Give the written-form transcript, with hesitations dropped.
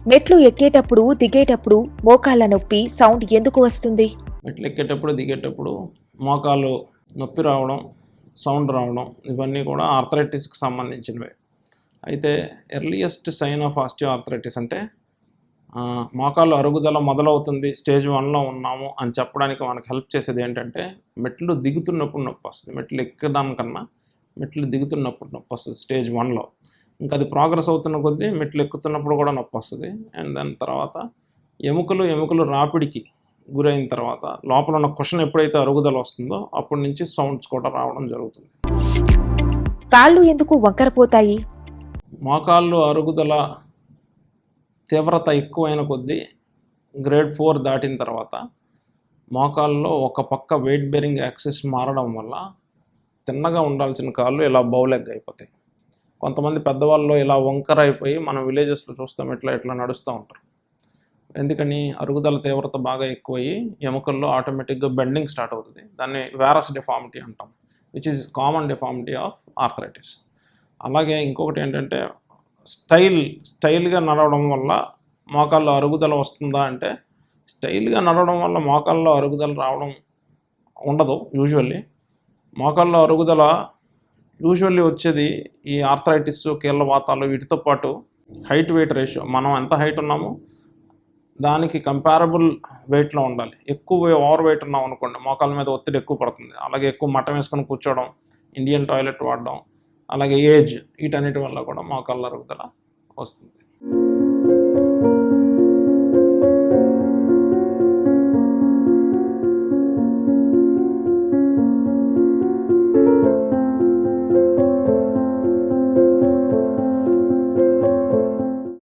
మెట్లు ఎక్కేటప్పుడు దిగేటప్పుడు మోకాళ్ళ నొప్పి సౌండ్ ఎందుకు వస్తుంది? మెట్లు ఎక్కేటప్పుడు దిగేటప్పుడు మోకాలు నొప్పి రావడం, సౌండ్ రావడం ఇవన్నీ కూడా ఆర్థరైటిస్కి సంబంధించినవే. అయితే earliest sign of osteoarthritis అంటే మోకాలు అరుగుదల మొదలవుతుంది, స్టేజ్ 1లో ఉన్నాము అని చెప్పడానికి మనకు హెల్ప్ చేసేది ఏంటంటే మెట్లు దిగుతున్నప్పుడు నొప్పి వస్తుంది. మెట్లు ఎక్కదానికన్నా మెట్లు దిగుతున్నప్పుడు నొప్పి వస్తుంది స్టేజ్ 1లో. ఇంకా అది ప్రోగ్రెస్ అవుతున్న కొద్దీ మెట్లు ఎక్కుతున్నప్పుడు కూడా నొప్పి వస్తుంది. అండ్ దాని తర్వాత ఎముకలు రాపిడికి గురైన తర్వాత లోపల ఉన్న కుషన్ ఎప్పుడైతే అరుగుదల వస్తుందో అప్పటి నుంచి సౌండ్స్ కూడా రావడం జరుగుతుంది. కాళ్ళు ఎందుకు వంకరపోతాయి? మోకాళ్ళు అరుగుదల తీవ్రత ఎక్కువైన కొద్దీ గ్రేడ్ 4 దాటిన తర్వాత మోకాళ్ళలో ఒక పక్క వెయిట్ బేరింగ్ యాక్సిస్ మారడం వల్ల తిన్నగా ఉండాల్సిన కాళ్ళు ఇలా బౌలెగ్ అయిపోతాయి. కొంతమంది పెద్దవాళ్ళు ఇలా వంకర అయిపోయి మనం విలేజెస్లో చూస్తాం, ఇట్లా నడుస్తూ ఉంటారు. ఎందుకని? అరుగుదల తీవ్రత బాగా ఎక్కువయ్యి ఎముకల్లో ఆటోమేటిక్గా బెండింగ్ స్టార్ట్ అవుతుంది. దాన్ని వారస్ డిఫార్మిటీ అంటాం, which is common deformity of arthritis. అలాగే ఇంకొకటి ఏంటంటే స్టైల్గా నడవడం వల్ల మోకాళ్ళలో అరుగుదల వస్తుందా అంటే, స్టైల్గా నడవడం వల్ల మోకాళ్ళలో అరుగుదల రావడం ఉండదు. మోకాళ్ళలో అరుగుదల యూజువల్లీ వచ్చేది ఈ ఆర్థరైటిస్, కీళ్ళ వాతాలు వీటితో పాటు హైట్ వెయిట్ రేషియో. మనం ఎంత హైట్ ఉన్నామో దానికి కంపారబుల్ వెయిట్లో ఉండాలి. ఎక్కువ ఓవర్ వెయిట్ ఉన్నాం అనుకోండి, మోకాళ్ళ మీద ఒత్తిడి ఎక్కువ పడుతుంది. అలాగే ఎక్కువ మట్టం వేసుకొని కూర్చోవడం, ఇండియన్ టాయిలెట్ వాడడం, అలాగే ఏజ్, వీటన్నిటి వల్ల కూడా మోకాళ్ళ అరుగుదల వస్తుంది.